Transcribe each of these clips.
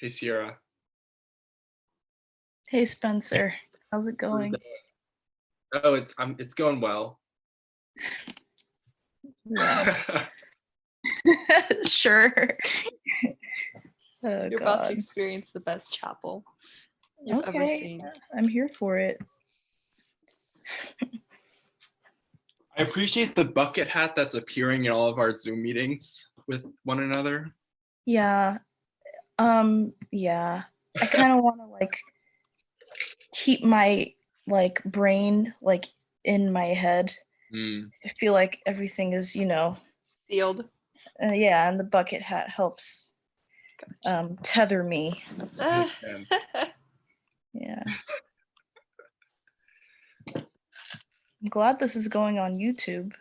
Hey, Sierra. Hey, Spencer. How's it going? Oh, it's going well. Yeah, sure. Oh, You're about to God. experience the best chapel you've ever Okay, seen. I'm here for it. I appreciate the bucket hat that's appearing in all of our Zoom meetings with one another. Yeah. Yeah. I kind of want to keep my brain in my head. I feel like everything is, Sealed. yeah, and the bucket hat helps tether me. Yeah. I'm glad this is going on YouTube.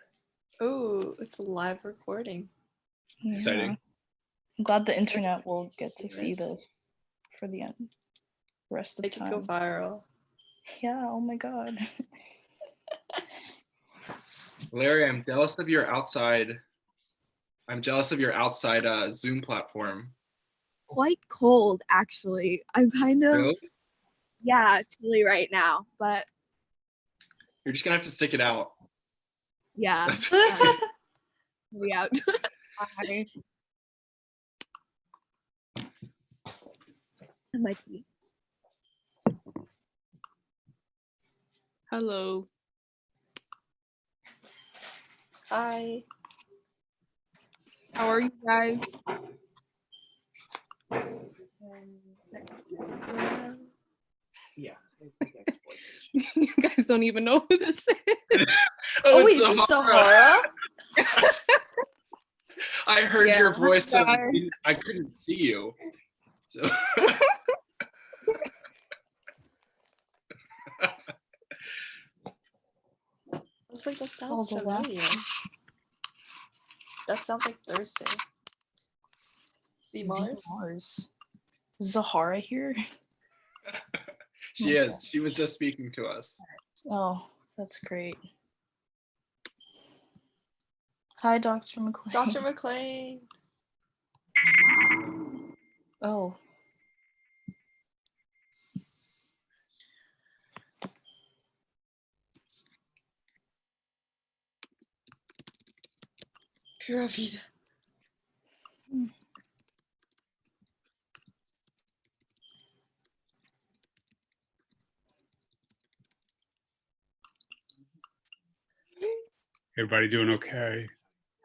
Oh, it's a live recording. Yeah. Exciting. I'm glad the internet will get to see this for the rest of the time. Make it go viral. Yeah, oh my God. Larry, I'm jealous of your outside Zoom platform. Quite cold, actually. I'm kind of, Really? yeah, chilly right now, but You're just gonna have to stick it out. yeah. That's We out. Bye. And my tea. Hello. Hi. How are you guys? Yeah. You guys don't even know who this is. Oh, wait, is this Sahara? I heard Yeah, your voice, so guys. I couldn't see you. So. I was like, that sounds familiar. That sounds like Thursday. See Mars? Mars. Zahara here? She is. She was just speaking to us. Oh, that's great. Hi, Dr. McLean. Dr. McLean. Oh. Pura vida. Everybody doing okay?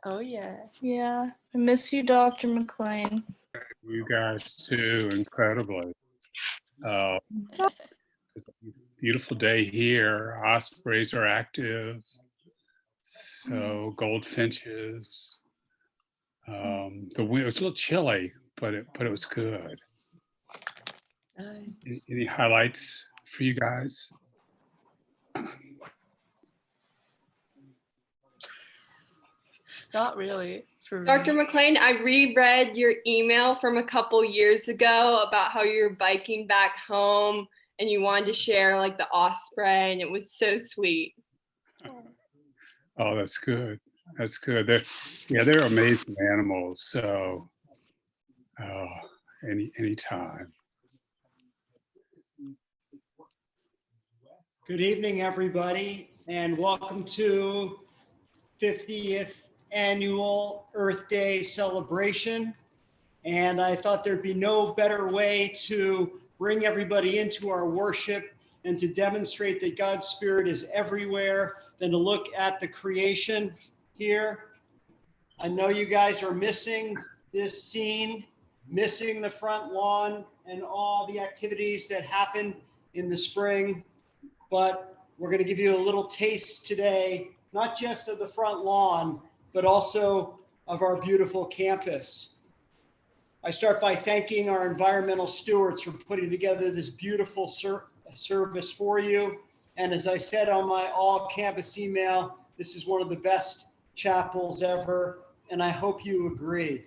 Oh, yeah. Yeah. I miss you, Dr. McLean. You guys too, incredibly. It's a beautiful day here. Ospreys are active. So goldfinches. The wind, it was a little chilly, but it was good. Nice. Any highlights for you guys? Not really. Dr. McLean, I reread your email from a couple years ago about how you were biking back home and you wanted to share like the osprey, and it was so sweet. Oh, that's good. That's good. They're amazing animals. So anytime. Good evening, everybody, and welcome to 50th Annual Earth Day celebration. And I thought there'd be no better way to bring everybody into our worship and to demonstrate that God's Spirit is everywhere than to look at the creation here. I know you guys are missing this scene, missing the front lawn and all the activities that happen in the spring. But we're going to give you a little taste today, not just of the front lawn, but also of our beautiful campus. I start by thanking our environmental stewards for putting together this beautiful service for you. And as I said on my all-campus email, this is one of the best chapels ever, and I hope you agree.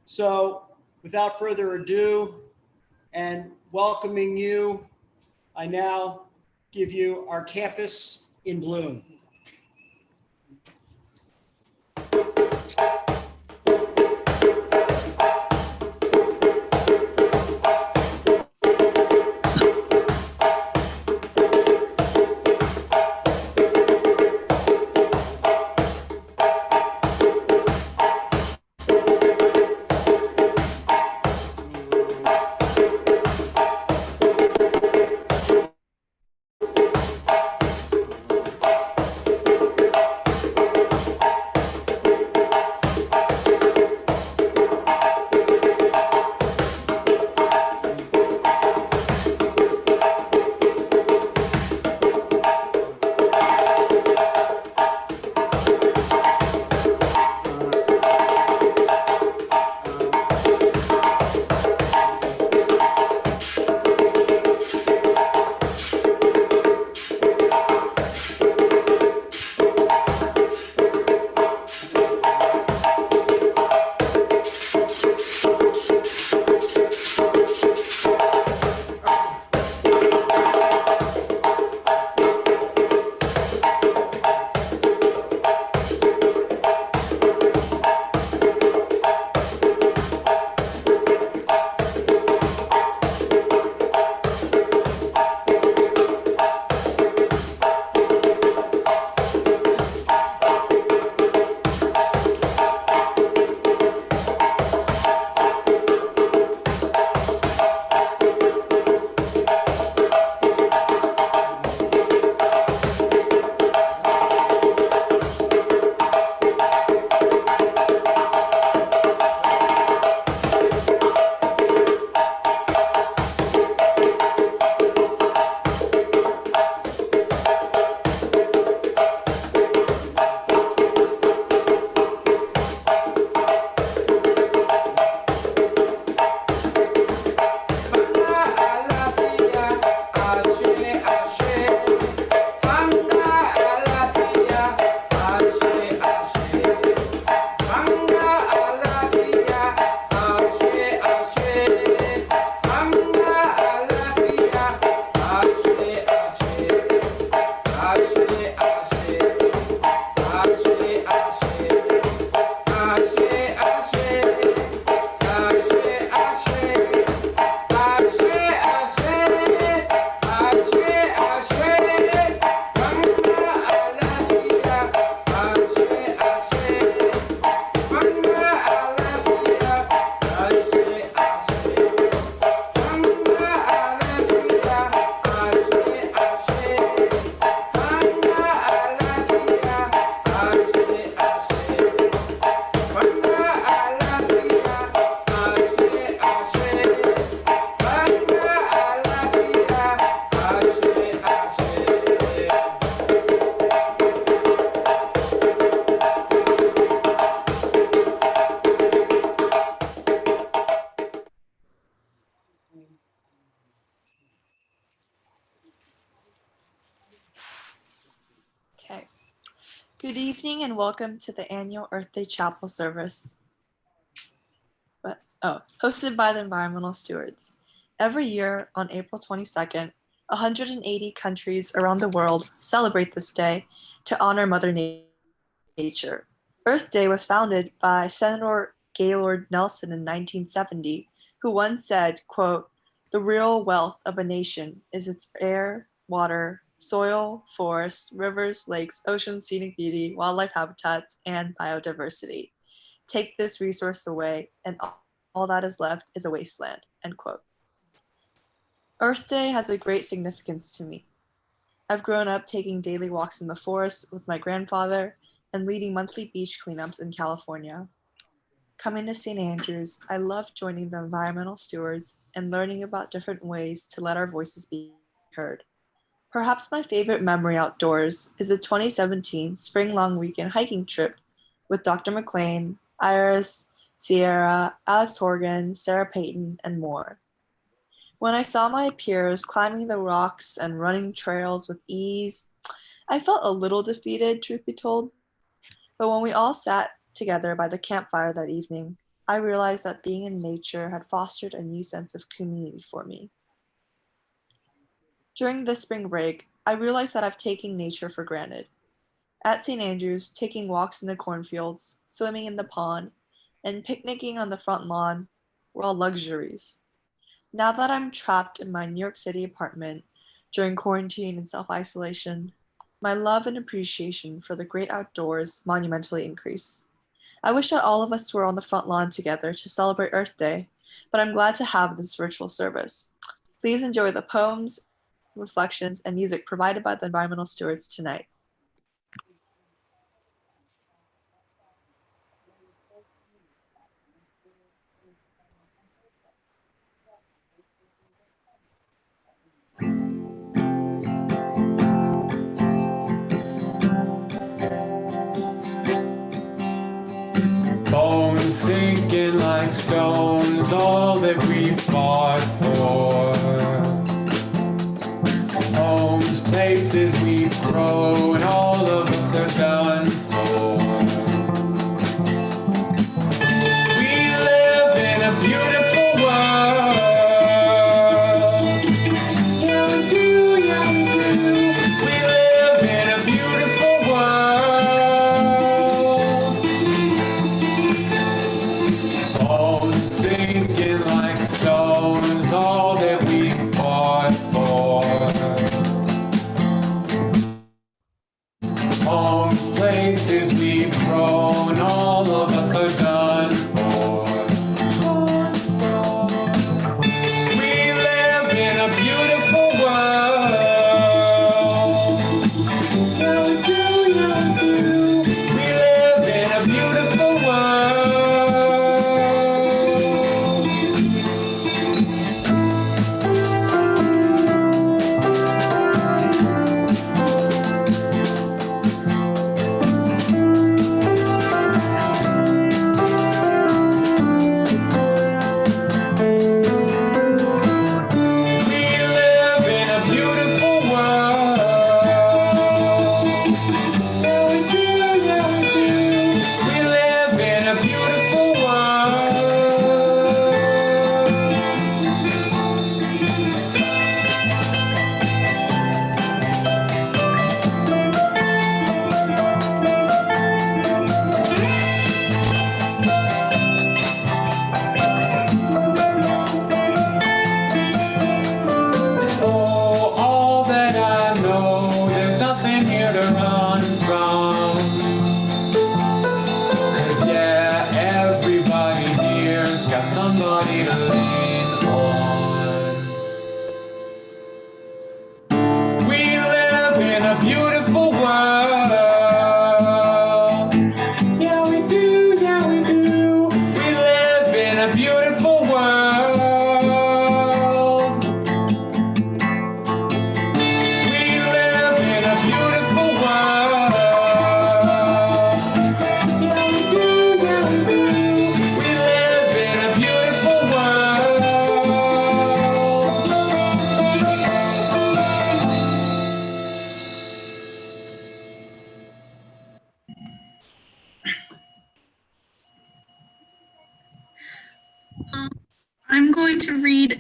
So without further ado, and welcoming you, I now give you our campus in bloom. Good evening and welcome to the annual Earth Day Chapel service. Hosted by the Environmental Stewards. Every year on April 22nd, 180 countries around the world celebrate this day to honor Mother Nature. Earth Day was founded by Senator Gaylord Nelson in 1970, who once said, quote, "The real wealth of a nation is its air, water, soil, forests, rivers, lakes, oceans, scenic beauty, wildlife habitats, and biodiversity. Take this resource away, and all that is left is a wasteland," end quote. Earth Day has a great significance to me. I've grown up taking daily walks in the forest with my grandfather and leading monthly beach cleanups in California. Coming to St. Andrews, I love joining the environmental stewards and learning about different ways to let our voices be heard. Perhaps my favorite memory outdoors is the 2017 Spring Long Weekend hiking trip with Dr. McLean, Iris, Sierra, Alex Horgan, Sarah Payton, and more. When I saw my peers climbing the rocks and running trails with ease, I felt a little defeated, truth be told. But when we all sat together by the campfire that evening, I realized that being in nature had fostered a new sense of community for me. During this spring break, I realized that I've taken nature for granted. At St. Andrews, taking walks in the cornfields, swimming in the pond, and picnicking on the front lawn were all luxuries. Now that I'm trapped in my New York City apartment during quarantine and self-isolation, my love and appreciation for the great outdoors monumentally increase. I wish that all of us were on the front lawn together to celebrate Earth Day, but I'm glad to have this virtual service. Please enjoy the poems, reflections, and music provided by the environmental stewards tonight. Bones sinking like stones, all that we fought for. Homes, places we've grown, all of us are done for. We live in a beautiful world. Yeah, we do, yeah, we do. We live in a beautiful world. Bones sinking like stones, all that we fought for.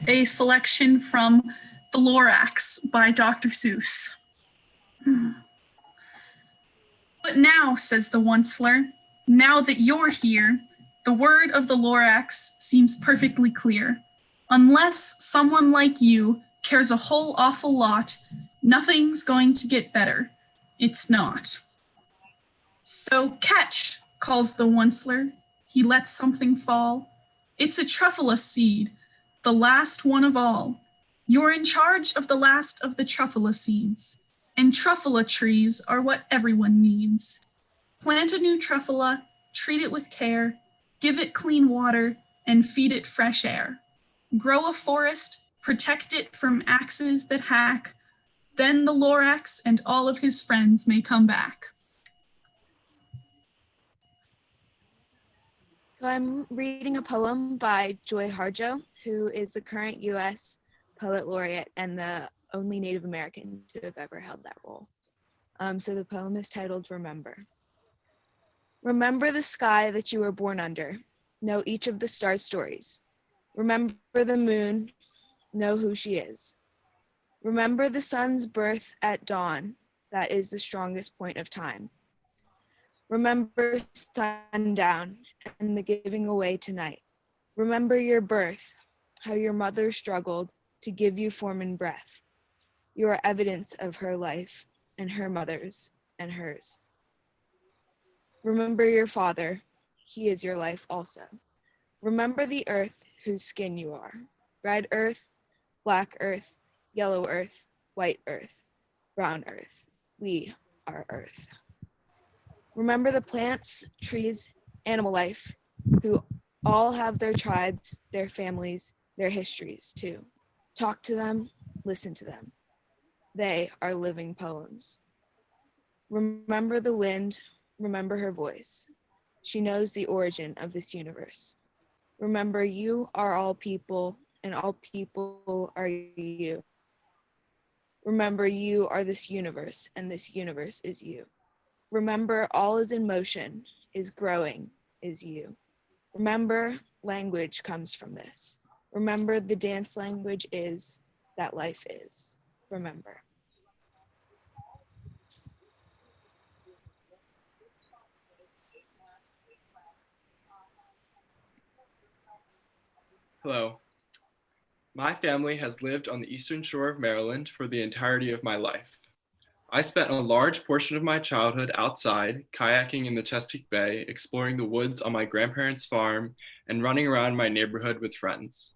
a selection from The Lorax by Dr. Seuss. But now, says the Onceler, now that you're here, the word of the Lorax seems perfectly clear. Unless someone like you cares a whole awful lot, nothing's going to get better. It's not. So catch, calls the Onceler. He lets something fall. It's a truffula seed, the last one of all. You're in charge of the last of the truffula seeds, and truffula trees are what everyone needs. Plant a new truffula, treat it with care, give it clean water, and feed it fresh air. Grow a forest, protect it from axes that hack, then the Lorax and all of his friends may come back. So I'm reading a poem by Joy Harjo, who is the current U.S. Poet Laureate and the only Native American to have ever held that role. So the poem is titled Remember. Remember the sky that you were born under. Know each of the stars' stories. Remember the moon. Know who she is. Remember the sun's birth at dawn. That is the strongest point of time. Remember sundown and the giving away tonight. Remember your birth, how your mother struggled to give you form and breath. You are evidence of her life and her mother's and hers. Remember your father, he is your life also. Remember the earth whose skin you are. Red earth, black earth, yellow earth, white earth, brown earth. We are earth. Remember the plants, trees, animal life, who all have their tribes, their families, their histories too. Talk to them, listen to them. They are living poems. Remember the wind, remember her voice. She knows the origin of this universe. Remember you are all people and all people are you. Remember you are this universe and this universe is you. Remember all is in motion, is growing, is you. Remember language comes from this. Remember the dance language is that life is. Remember. Hello. My family has lived on the eastern shore of Maryland for the entirety of my life. I spent a large portion of my childhood outside, kayaking in the Chesapeake Bay, exploring the woods on my grandparents' farm, and running around my neighborhood with friends.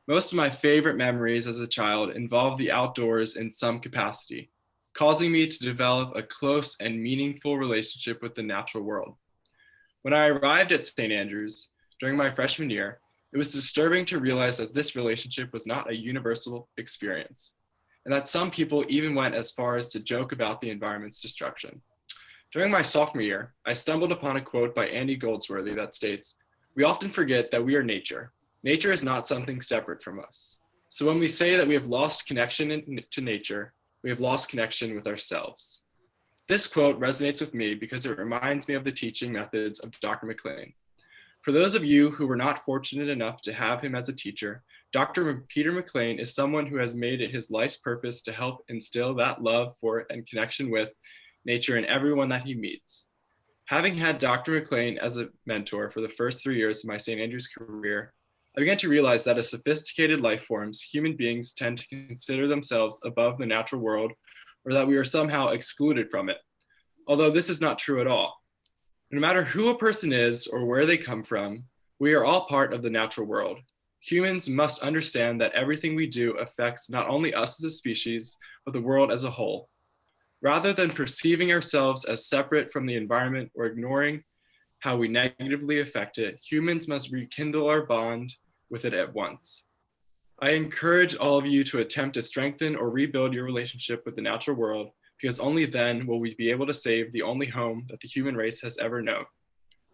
Most of my favorite memories as a child involve the outdoors in some capacity, causing me to develop a close and meaningful relationship with the natural world. When I arrived at St. Andrews during my freshman year, it was disturbing to realize that this relationship was not a universal experience, and that some people even went as far as to joke about the environment's destruction. During my sophomore year, I stumbled upon a quote by Andy Goldsworthy that states, "We often forget that we are nature. Nature is not something separate from us. So when we say that we have lost connection to nature, we have lost connection with ourselves." This quote resonates with me because it reminds me of the teaching methods of Dr. McLean. For those of you who were not fortunate enough to have him as a teacher, Dr. Peter McLean is someone who has made it his life's purpose to help instill that love for and connection with nature in everyone that he meets. Having had Dr. McLean as a mentor for the first 3 years of my St. Andrews career, I began to realize that as sophisticated life forms, human beings tend to consider themselves above the natural world, or that we are somehow excluded from it. Although this is not true at all. No matter who a person is or where they come from, we are all part of the natural world. Humans must understand that everything we do affects not only us as a species, but the world as a whole. Rather than perceiving ourselves as separate from the environment or ignoring how we negatively affect it, humans must rekindle our bond with it at once. I encourage all of you to attempt to strengthen or rebuild your relationship with the natural world, because only then will we be able to save the only home that the human race has ever known.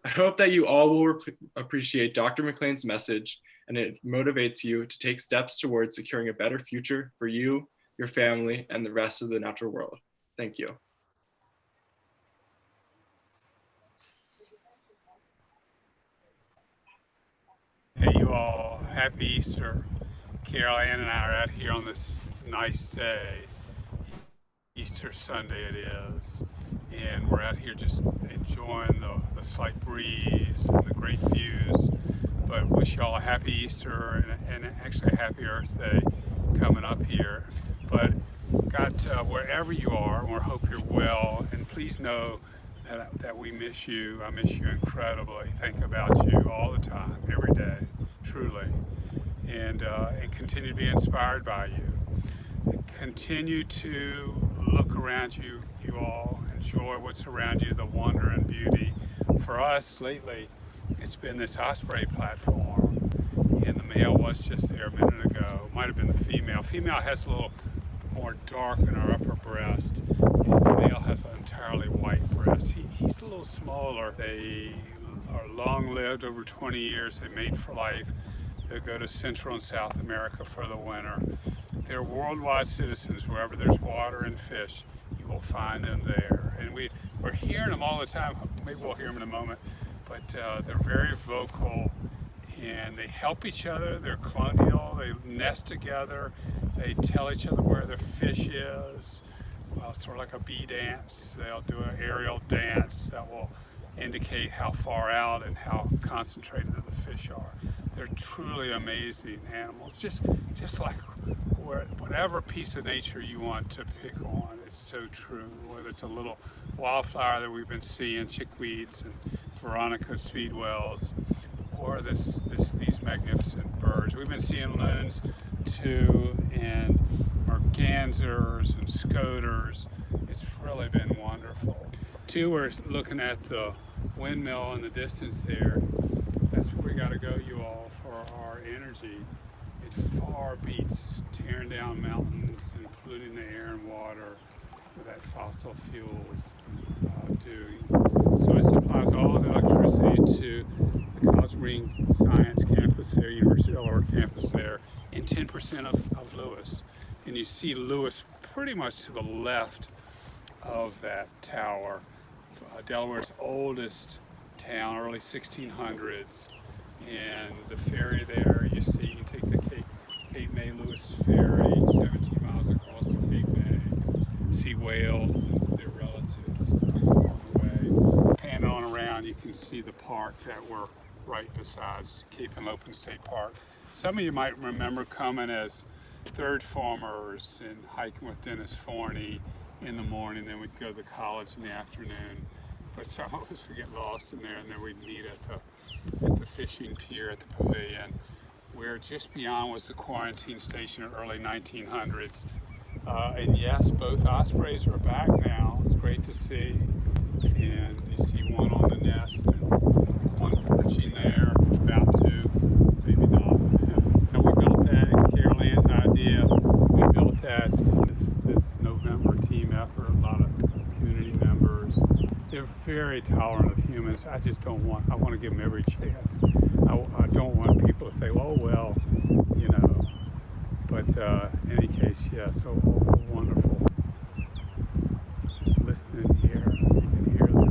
I hope that you all will appreciate Dr. McLean's message and it motivates you to take steps towards securing a better future for you, your family, and the rest of the natural world. Thank you. Hey, you all. Happy Easter. Carol Ann and I are out here on this nice day. Easter Sunday it is. And we're out here just enjoying the slight breeze and the great views. But wish you all a happy Easter and actually a happy Earth Day coming up here. But wherever you are, we hope you're well. And please know that we miss you. I miss you incredibly. Think about you all the time, every day, truly. And continue to be inspired by you. Continue to look around you all. Enjoy what's around you, the wonder and beauty. For us, lately, it's been this osprey platform. And the male was just there a minute ago. Might have been the female. Female has a little more dark in her upper breast. And the male has an entirely white breast. He's a little smaller. They are long-lived, over 20 years. They mate for life. They go to Central and South America for the winter. They're worldwide citizens. Wherever there's water and fish, you will find them there. And we're hearing them all the time. Maybe we'll hear them in a moment. But they're very vocal, and they help each other. They're colonial. They nest together. They tell each other where the fish is. Well, sort of like a bee dance. They'll do an aerial dance that will indicate how far out and how concentrated the fish are. They're truly amazing animals. Just like whatever piece of nature you want to pick on, it's so true. Whether it's a little wildflower that we've been seeing, chickweeds and Veronica speedwells, or these magnificent birds. We've been seeing loons too, and mergansers and scoters. It's really been wonderful. Too, we're looking at the windmill in the distance there. That's where we got to go, you all, for our energy. It far beats tearing down mountains and polluting the air and water that fossil fuels do. So it supplies all the electricity to the College of Marine Science campus there, University of Delaware campus there, and 10% of Lewis. And you see Lewis pretty much to the left of that tower. Delaware's oldest town, early 1600s. And the ferry there, you see, you take the Cape May Lewis ferry, 17 miles across the Cape May, see whales and their relatives on the way. Panning on around, you can see the park that we're right beside, Cape Henlopen State Park. Some of you might remember coming as third formers and hiking with Dennis Forney in the morning, then we'd go to the college in the afternoon. But some of us would get lost in there, and then we'd meet at the fishing pier at the pavilion, where just beyond was the quarantine station in the early 1900s. And yes, both ospreys are back now. It's great to see. And you see one on the nest and one perching there, about to, maybe not. And we built that, Carol Ann's idea. We built that this November team effort, a lot of community members. They're very tolerant of humans. I want to give them every chance. I don't want people to say, oh, well, you know. But in any case, yes, so wonderful. Just listening here, you can hear them.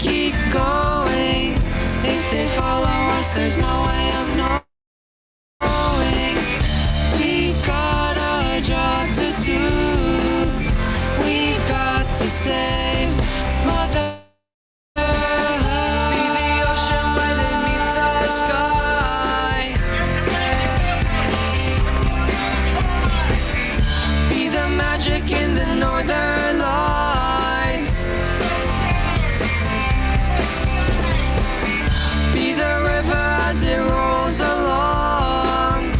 Keep going. If they follow us, there's no way of knowing. We got a job to do. We got to save Mother. Be the ocean when it meets the sky. Be the magic in the northern lights. As it rolls along,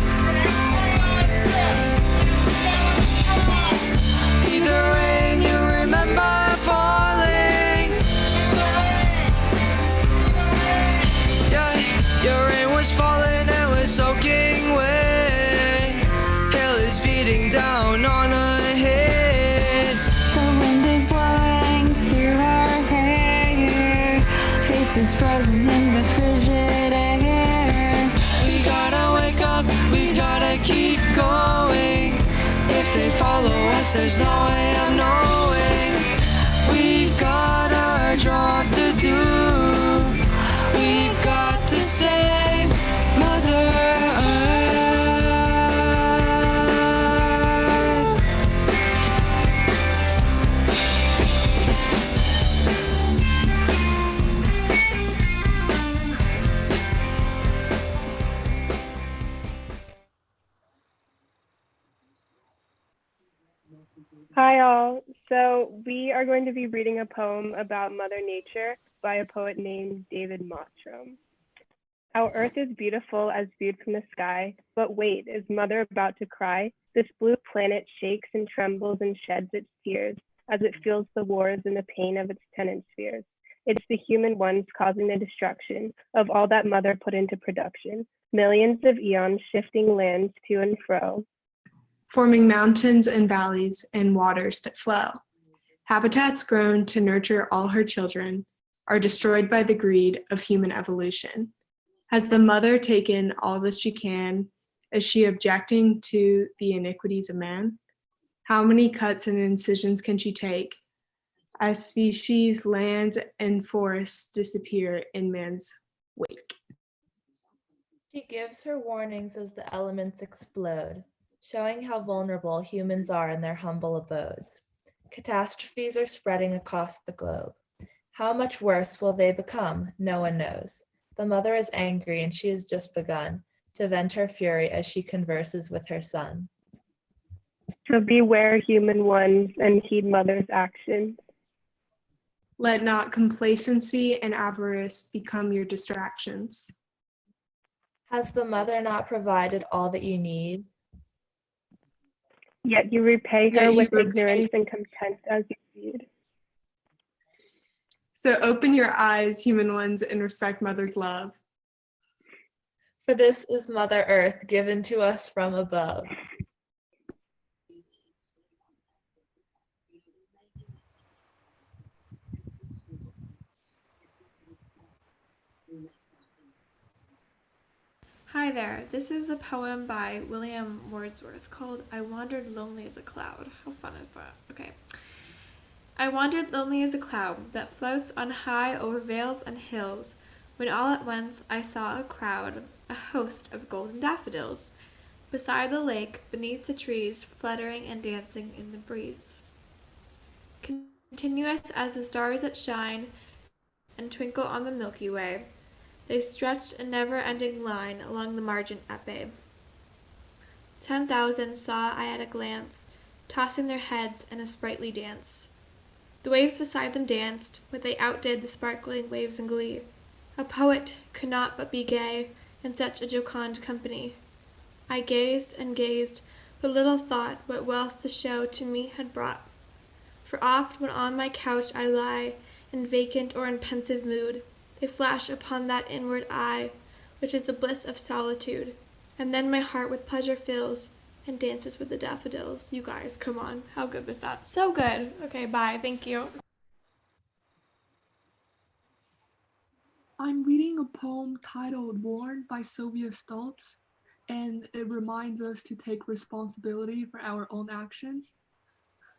ice is frozen in the frigid air. We gotta wake up, we gotta keep going. If they follow us, there's no way of knowing. We've got a job to do. We've got to save Mother Earth. Hi all. So we are going to be reading a poem about Mother Nature by a poet named David Mostrom. Our earth is beautiful as viewed from the sky, but wait, is Mother about to cry? This blue planet shakes and trembles and sheds its tears as it feels the wars and the pain of its tenant spheres. It's the human ones causing the destruction of all that Mother put into production. Millions of eons shifting lands to and fro, forming mountains and valleys and waters that flow. Habitats grown to nurture all her children are destroyed by the greed of human evolution. Has the mother taken all that she can? Is she objecting to the iniquities of man? How many cuts and incisions can she take as species, lands, and forests disappear in man's wake? She gives her warnings as the elements explode, showing how vulnerable humans are in their humble abodes. Catastrophes are spreading across the globe. How much worse will they become? No one knows. The mother is angry and she has just begun to vent her fury as she converses with her son. So beware, human ones, and heed Mother's actions. Let not complacency and avarice become your distractions. Has the mother not provided all that you need? Yet you repay her Yet you with repay. ignorance and contempt as you feed. So open your eyes, human ones, and respect Mother's love. For this is Mother Earth given to us from above. Hi there, this is a poem by William Wordsworth called I Wandered Lonely as a Cloud. How fun is that? Okay. I wandered lonely as a cloud that floats on high over vales and hills, when all at once I saw a crowd, a host of golden daffodils, beside the lake, beneath the trees, fluttering and dancing in the breeze. Continuous as the stars that shine and twinkle on the Milky Way, they stretched a never-ending line along the margin at bay. 10,000 saw I at a glance, tossing their heads in a sprightly dance. The waves beside them danced, but they outdid the sparkling waves in glee. A poet could not but be gay in such a jocund company. I gazed and gazed, but little thought what wealth the show to me had brought. For oft when on my couch I lie, in vacant or in pensive mood, they flash upon that inward eye, which is the bliss of solitude, and then my heart with pleasure fills and dances with the daffodils. You guys, come on, how good was that? So good. Okay, bye, thank you. I'm reading a poem titled Worn by Sylvia Stultz, and it reminds us to take responsibility for our own actions.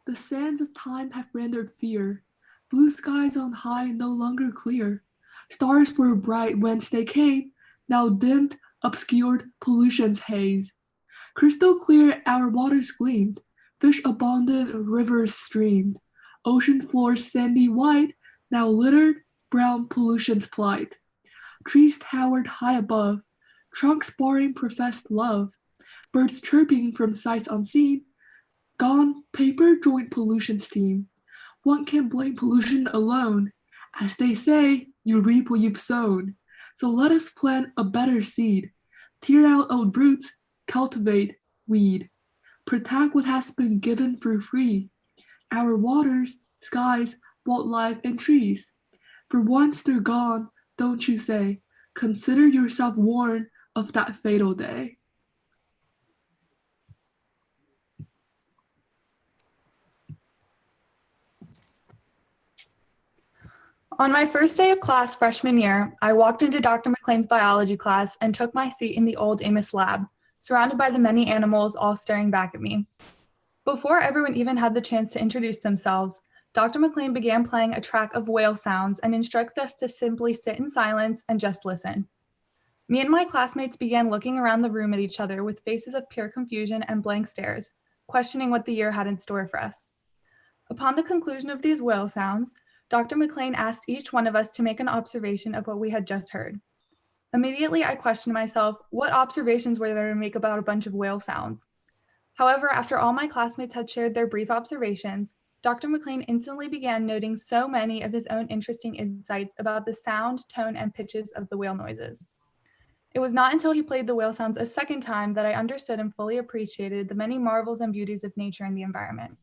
The sands of time have rendered fear. Blue skies on high no longer clear. Stars were bright whence they came, now dimmed, obscured, pollution's haze. Crystal clear our waters gleamed, fish abundant, rivers streamed. Ocean floors sandy white, now littered, brown pollution's plight. Trees towered high above, trunks barring professed love. Birds chirping from sights unseen, gone paper joint pollution's theme. One can't blame pollution alone. As they say, you reap what you've sown. So let us plant a better seed. Tear out old roots, cultivate, weed. Protect what has been given for free. Our waters, skies, wildlife, and trees. For once they're gone, don't you say, consider yourself warned of that fatal day. On my first day of class freshman year, I walked into Dr. McLean's biology class and took my seat in the old Amos lab, surrounded by the many animals all staring back at me. Before everyone even had the chance to introduce themselves, Dr. McLean began playing a track of whale sounds and instructed us to simply sit in silence and just listen. Me and my classmates began looking around the room at each other with faces of pure confusion and blank stares, questioning what the year had in store for us. Upon the conclusion of these whale sounds, Dr. McLean asked each one of us to make an observation of what we had just heard. Immediately, I questioned myself, what observations were there to make about a bunch of whale sounds? However, after all my classmates had shared their brief observations, Dr. McLean instantly began noting so many of his own interesting insights about the sound, tone, and pitches of the whale noises. It was not until he played the whale sounds a second time that I understood and fully appreciated the many marvels and beauties of nature and the environment.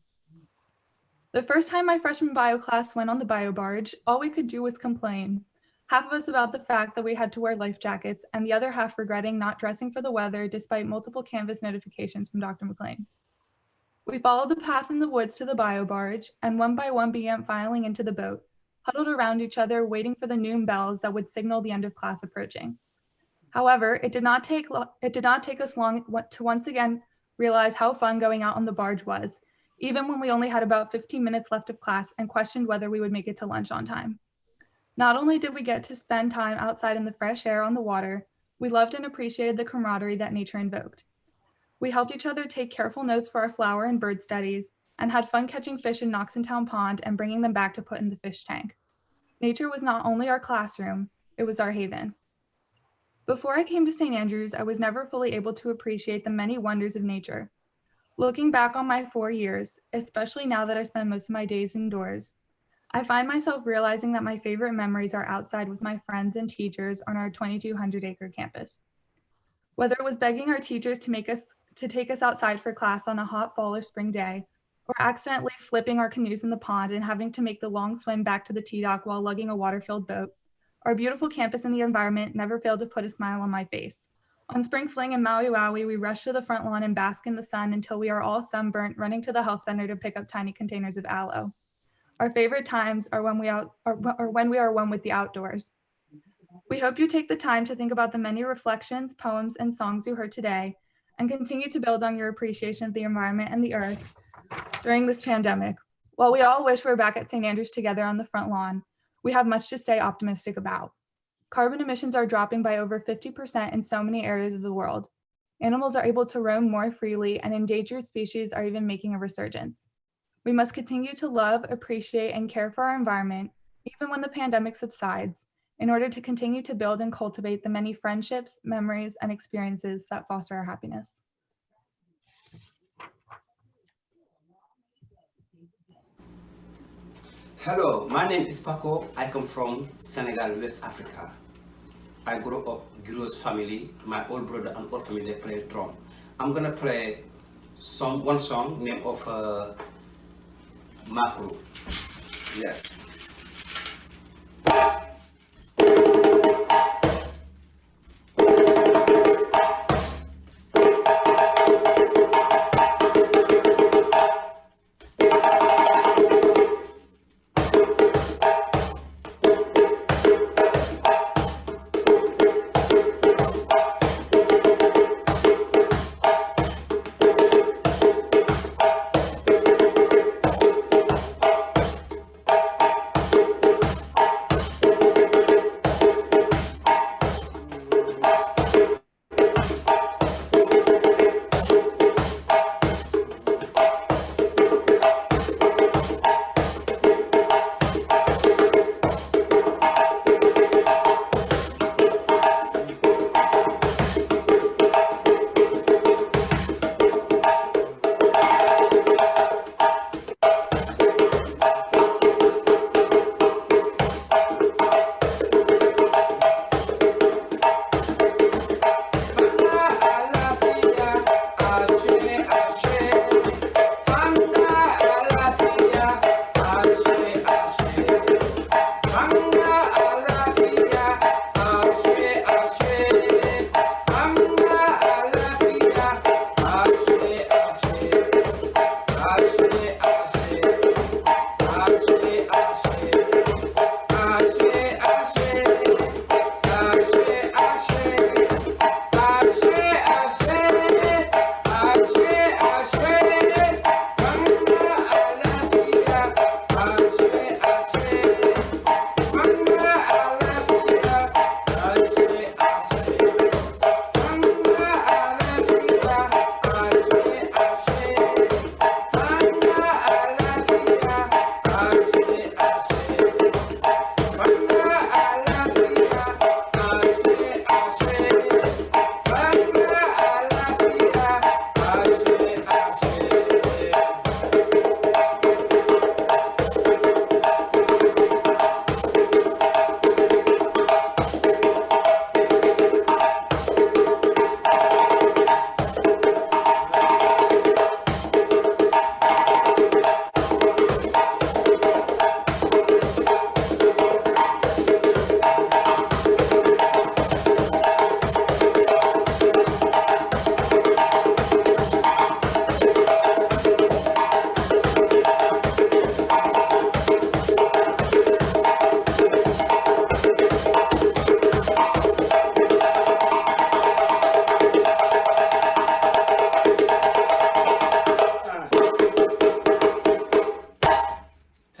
The first time my freshman bio class went on the bio barge, all we could do was complain. Half of us about the fact that we had to wear life jackets, and the other half regretting not dressing for the weather despite multiple Canvas notifications from Dr. McLean. We followed the path in the woods to the bio barge, and one by one began filing into the boat, huddled around each other, waiting for the noon bells that would signal the end of class approaching. However, it did not take us long to once again realize how fun going out on the barge was, even when we only had about 15 minutes left of class and questioned whether we would make it to lunch on time. Not only did we get to spend time outside in the fresh air on the water, we loved and appreciated the camaraderie that nature invoked. We helped each other take careful notes for our flower and bird studies and had fun catching fish in Knoxontown Pond and bringing them back to put in the fish tank. Nature was not only our classroom, it was our haven. Before I came to St. Andrews, I was never fully able to appreciate the many wonders of nature. Looking back on my 4 years, especially now that I spend most of my days indoors, I find myself realizing that my favorite memories are outside with my friends and teachers on our 2,200-acre campus. Whether it was begging our teachers to take us outside for class on a hot fall or spring day, or accidentally flipping our canoes in the pond and having to make the long swim back to the T-dock while lugging a water-filled boat, our beautiful campus and the environment never failed to put a smile on my face. On spring fling in Maui Wowie, we rush to the front lawn and bask in the sun until we are all sunburnt, running to the health center to pick up tiny containers of aloe. Our favorite times are when we are one with the outdoors. We hope you take the time to think about the many reflections, poems, and songs you heard today, and continue to build on your appreciation of the environment and the earth during this pandemic. While we all wish we're back at St. Andrews together on the front lawn, we have much to stay optimistic about. Carbon emissions are dropping by over 50% in so many areas of the world. Animals are able to roam more freely, and endangered species are even making a resurgence. We must continue to love, appreciate, and care for our environment, even when the pandemic subsides, in order to continue to build and cultivate the many friendships, memories, and experiences that foster our happiness. Hello, my name is Paco. I come from Senegal, West Africa. I grew up Giro's family. My old brother and old family play drum. I'm gonna play one song named of Makru. Yes.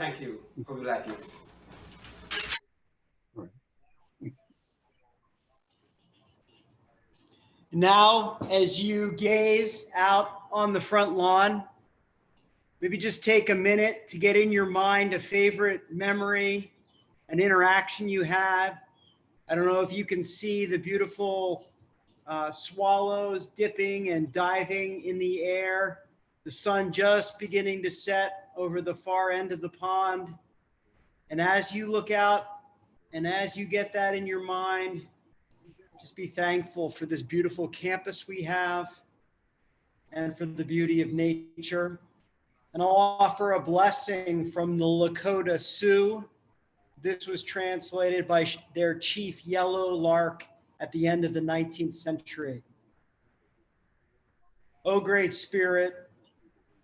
Thank you for your likeness. Now, as you gaze out on the front lawn, maybe just take a minute to get in your mind a favorite memory, an interaction you had. I don't know if you can see the beautiful swallows dipping and diving in the air, the sun just beginning to set over the far end of the pond. And as you look out and as you get that in your mind, just be thankful for this beautiful campus we have and for the beauty of nature. And I'll offer a blessing from the Lakota Sioux. This was translated by their chief Yellow Lark at the end of the 19th century. O great spirit,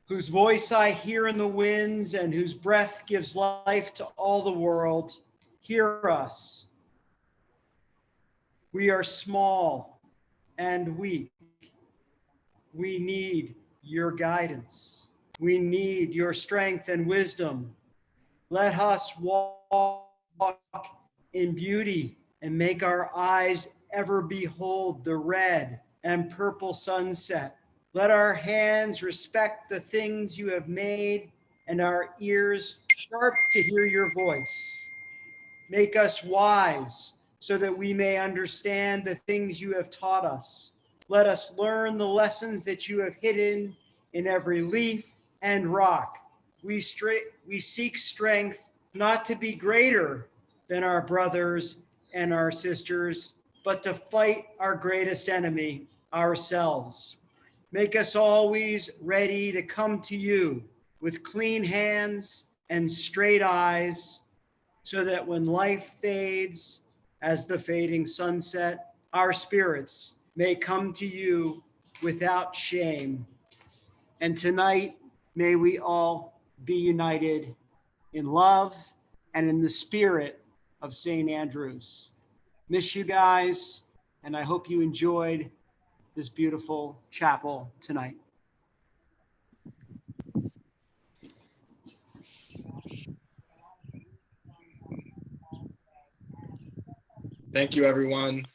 whose voice I hear in the winds and whose breath gives life to all the world, hear us. We are small and weak. We need your guidance. We need your strength and wisdom. Let us walk in beauty and make our eyes ever behold the red and purple sunset. Let our hands respect the things you have made and our ears sharp to hear your voice. Make us wise so that we may understand the things you have taught us. Let us learn the lessons that you have hidden in every leaf and rock. We seek strength not to be greater than our brothers and our sisters, but to fight our greatest enemy, ourselves. Make us always ready to come to you with clean hands and straight eyes, so that when life fades as the fading sunset, our spirits may come to you without shame. And tonight, may we all be united in love and in the spirit of St. Andrews. Miss you guys, and I hope you enjoyed this beautiful chapel tonight. Thank you, everyone.